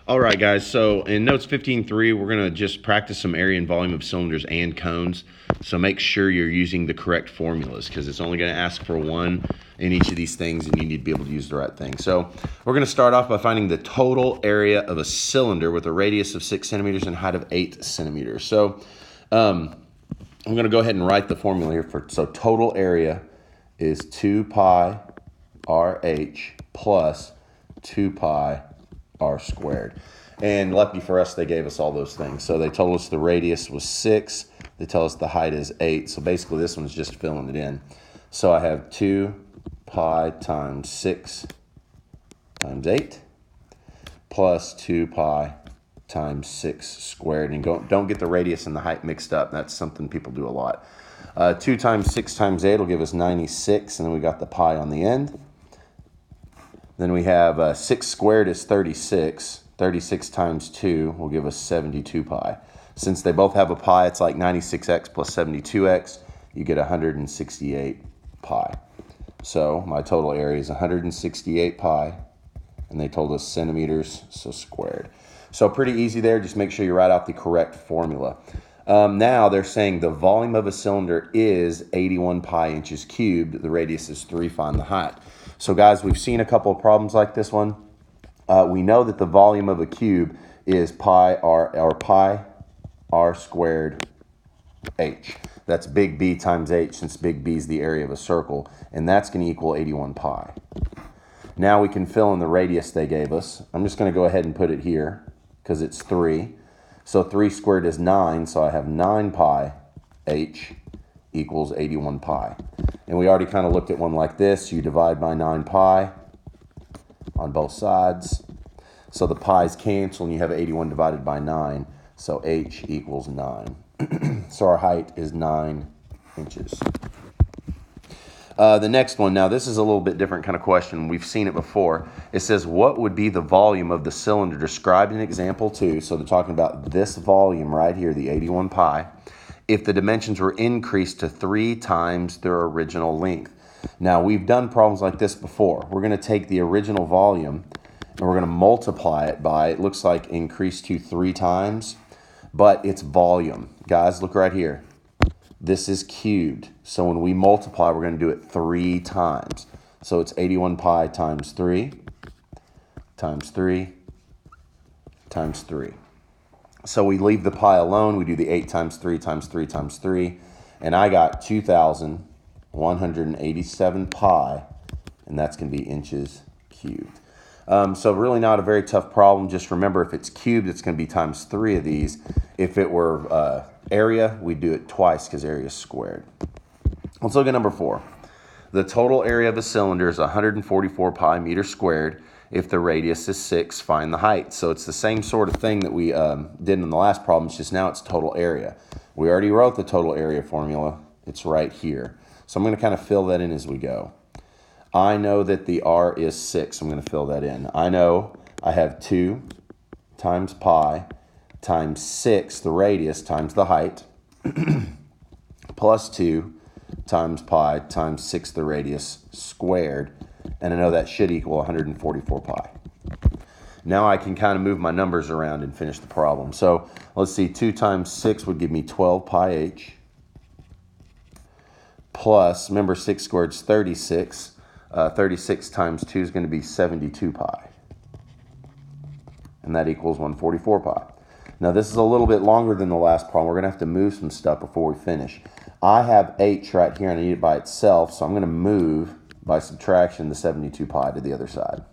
All right, guys, so in notes 15.3, we're going to just practice some area and volume of cylinders and cones. So make sure you're using the correct formulas because it's only going to ask for one in each of these things, and you need to be able to use the right thing. So we're going to start off by finding the total area of a cylinder with a radius of 6 centimeters and height of 8 centimeters. So I'm going to go ahead and write the formula here. So total area is 2 pi RH plus 2 pi r squared. And lucky for us, they gave us all those things. So they told us the radius was 6. They tell us the height is 8. So basically this one's just filling it in. So I have 2 pi times 6 times 8 plus 2 pi times 6 squared. And don't get the radius and the height mixed up. That's something people do a lot. 2 times 6 times 8 will give us 96, and then we got the pi on the end. Then we have 6 squared is 36. 36 times 2 will give us 72 pi. Since they both have a pi, it's like 96x plus 72x. You get 168 pi. So my total area is 168 pi, and they told us centimeters, so squared. So pretty easy there. Just make sure you write out the correct formula. Now they're saying the volume of a cylinder is 81 pi inches cubed. The radius is 3. Find the height. So guys, we've seen a couple of problems like this one. We know that the volume of a cube is pi r squared h. That's big B times h, since big B is the area of a circle, and that's going to equal 81 pi. Now we can fill in the radius they gave us. I'm just going to go ahead and put it here because it's 3. So 3 squared is 9, so I have 9 pi h equals 81 pi. And we already kind of looked at one like this. You divide by 9 pi on both sides. So the pi's cancel, and you have 81 divided by 9. So h equals 9. So our height is 9 inches. The next one, now this is a little bit different kind of question. We've seen it before. It says, what would be the volume of the cylinder described in example 2? So they're talking about this volume right here, the 81 pi, if the dimensions were increased to 3 times their original length. Now, we've done problems like this before. We're going to take the original volume and we're going to multiply it by, it looks like increase to 3 times, but it's volume. Guys, look right here. This is cubed. So when we multiply, we're going to do it 3 times. So it's 81 pi times 3 times 3 times 3. So we leave the pi alone. We do the 8 times 3 times 3 times 3. And I got 2,187 pi, and that's going to be inches cubed. So really not a very tough problem. Just remember, if it's cubed, it's going to be times 3 of these. If it were area, we do it twice because area is squared. Let's look at number 4. The total area of a cylinder is 144 pi meters squared. If the radius is 6, find the height. So it's the same sort of thing that we did in the last problem. It's just now it's total area. We already wrote the total area formula. It's right here. So I'm going to kind of fill that in as we go. I know that the r is 6. I'm going to fill that in. I know I have 2 times pi times 6, the radius, times the height, plus 2 times pi times 6, the radius, squared. And I know that should equal 144 pi. Now I can kind of move my numbers around and finish the problem. So let's see, 2 times 6 would give me 12 pi h. Plus, remember 6 squared is 36. 36 times 2 is going to be 72 pi. And that equals 144 pi. Now this is a little bit longer than the last problem. We're going to have to move some stuff before we finish. I have h right here and I need it by itself, so I'm going to move by subtraction the 72 pi to the other side.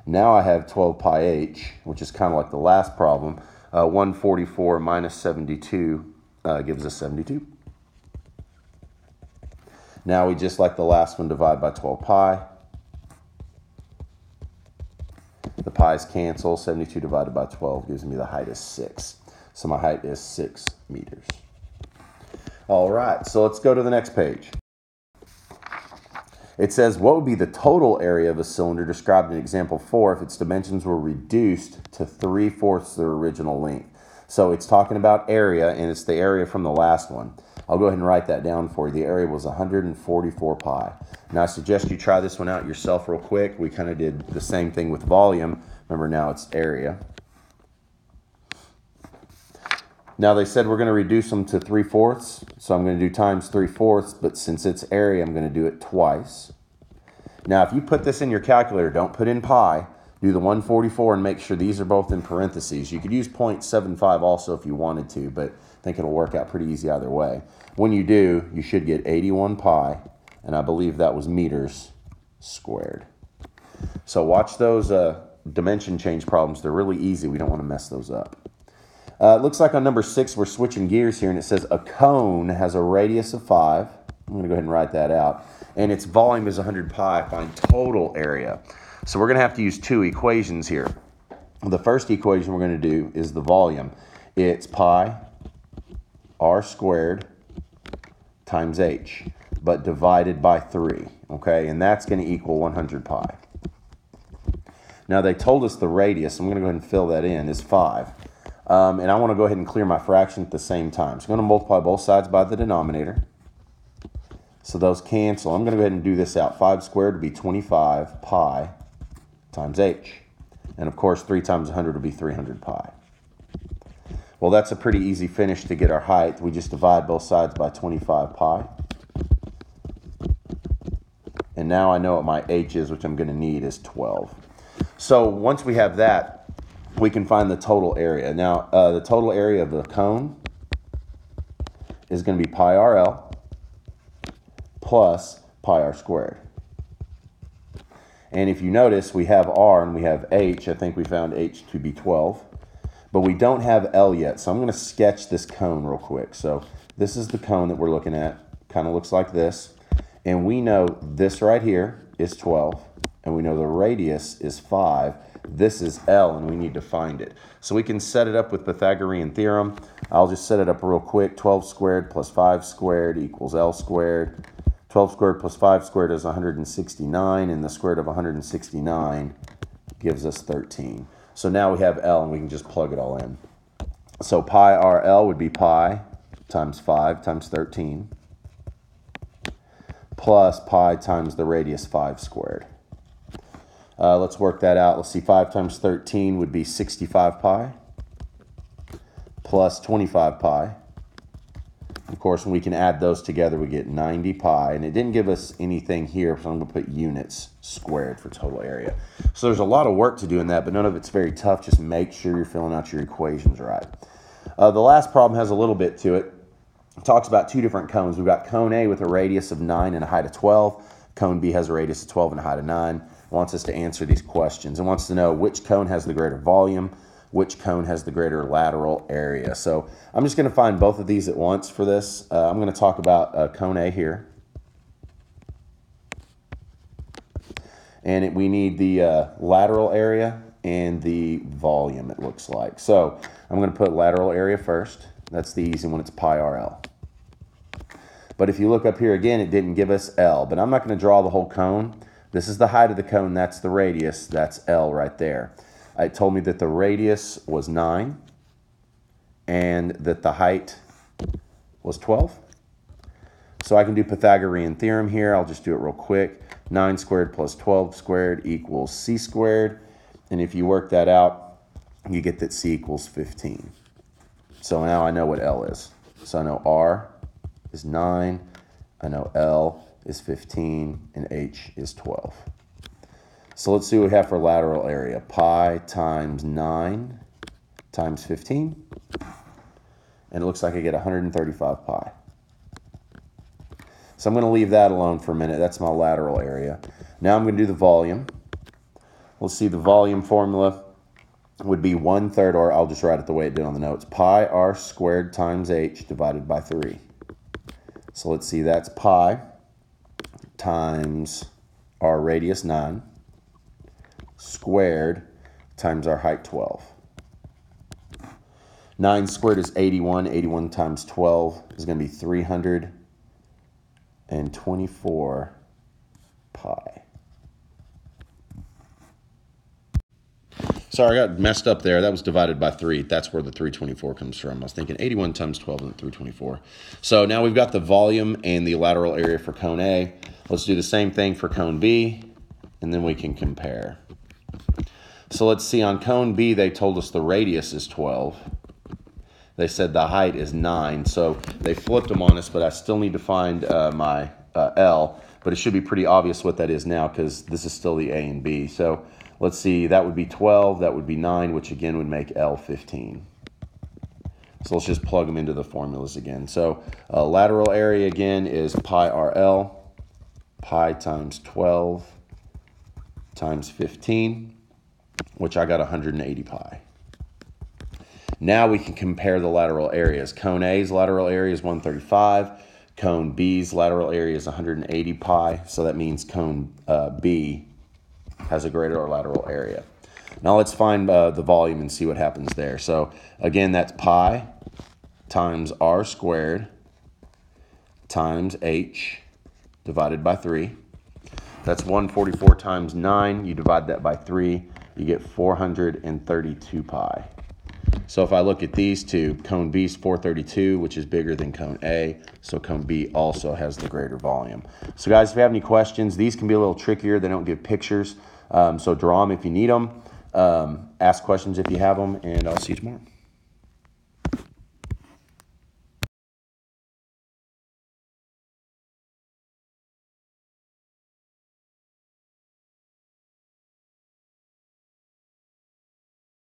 Now I have 12 pi h, which is kind of like the last problem. 144 minus 72 gives us 72. Now we, just like the last one, divide by 12 pi. The pi's cancel. 72 divided by 12 gives me the height is 6. So my height is 6 meters. All right, so let's go to the next page. It says, what would be the total area of a cylinder described in example 4 if its dimensions were reduced to 3/4 their original length? So it's talking about area, and it's the area from the last one. I'll go ahead and write that down for you. The area was 144 pi. Now I suggest you try this one out yourself real quick. We kind of did the same thing with volume. Remember, now it's area. Now they said we're going to reduce them to 3/4, so I'm going to do times 3/4, but since it's area, I'm going to do it twice. Now if you put this in your calculator, don't put in pi, do the 144 and make sure these are both in parentheses. You could use 0.75 also if you wanted to, but I think it'll work out pretty easy either way. When you do, you should get 81 pi, and I believe that was meters squared. So watch those dimension change problems. They're really easy. We don't want to mess those up. It looks like on number 6, we're switching gears here, and it says a cone has a radius of 5. I'm going to go ahead and write that out. And its volume is 100 pi. Find total area. So we're going to have to use two equations here. The first equation we're going to do is the volume. It's pi r squared times h, but divided by 3. Okay, and that's going to equal 100 pi. Now they told us the radius, I'm going to go ahead and fill that in, is 5. And I want to go ahead and clear my fraction at the same time. So I'm going to multiply both sides by the denominator. So those cancel. I'm going to go ahead and do this out. 5 squared would be 25 pi times h. And of course, 3 times 100 would be 300 pi. Well, that's a pretty easy finish to get our height. We just divide both sides by 25 pi. And now I know what my h is, which I'm going to need is 12. So once we have that, we can find the total area. Now, the total area of the cone is going to be pi RL plus pi r squared. And if you notice, we have r and we have h. I think we found h to be 12. But we don't have L yet, so I'm going to sketch this cone real quick. So this is the cone that we're looking at. Kind of looks like this. And we know this right here is 12. And we know the radius is 5. This is L, and we need to find it. So we can set it up with Pythagorean Theorem. I'll just set it up real quick. 12 squared plus 5 squared equals L squared. 12 squared plus 5 squared is 169, and the square root of 169 gives us 13. So now we have L, and we can just plug it all in. So pi RL would be pi times 5 times 13 plus pi times the radius 5 squared. Let's work that out. Let's see, 5 times 13 would be 65 pi plus 25 pi. Of course, when we can add those together, we get 90 pi. And it didn't give us anything here, so I'm going to put units squared for total area. So there's a lot of work to do in that, but none of it's very tough. Just make sure you're filling out your equations right. The last problem has a little bit to it. It talks about two different cones. We've got cone A with a radius of 9 and a height of 12. Cone B has a radius of 12 and a height of 9. It wants us to answer these questions. It wants to know which cone has the greater volume, which cone has the greater lateral area. So I'm just going to find both of these at once for this. I'm going to talk about cone A here. And we need the lateral area and the volume, it looks like. So I'm going to put lateral area first. That's the easy one. It's pi RL. But if you look up here again, it didn't give us L. But I'm not going to draw the whole cone. This is the height of the cone. That's the radius. That's L right there. It told me that the radius was 9 and that the height was 12. So I can do Pythagorean Theorem here. I'll just do it real quick. 9 squared plus 12 squared equals c squared. And if you work that out, you get that c equals 15. So now I know what L is. So I know R is 9. I know L is 15. And H is 12. So let's see what we have for lateral area. Pi times 9 times 15. And it looks like I get 135 pi. So I'm going to leave that alone for a minute. That's my lateral area. Now I'm going to do the volume. We'll see the volume formula would be 1/3, or I'll just write it the way it did on the notes. Pi r squared times h divided by 3. So let's see, that's pi times our radius 9 squared times our height 12. 9 squared is 81. 81 times 12 is going to be 324 pi. Sorry, I got messed up there. That was divided by 3. That's where the 324 comes from. I was thinking 81 times 12 and 324. So now we've got the volume and the lateral area for cone A. Let's do the same thing for cone B, and then we can compare. So let's see, on cone B, they told us the radius is 12. They said the height is 9. So they flipped them on us, but I still need to find my L. But it should be pretty obvious what that is now because this is still the A and B. So let's see, that would be 12, that would be 9, which again would make L 15. So let's just plug them into the formulas again. So lateral area again is pi RL, pi times 12 times 15, which I got 180 pi. Now we can compare the lateral areas. Cone A's lateral area is 135. Cone B's lateral area is 180 pi. So that means cone B has a greater lateral area. Now let's find the volume and see what happens there. So again, that's pi times r squared times h divided by 3. That's 144 times 9. You divide that by 3, you get 432 pi. So if I look at these two, cone B is 432, which is bigger than cone A, so cone B also has the greater volume. So guys, if you have any questions, these can be a little trickier. They don't give pictures, so draw them if you need them. Ask questions if you have them, and I'll see you tomorrow.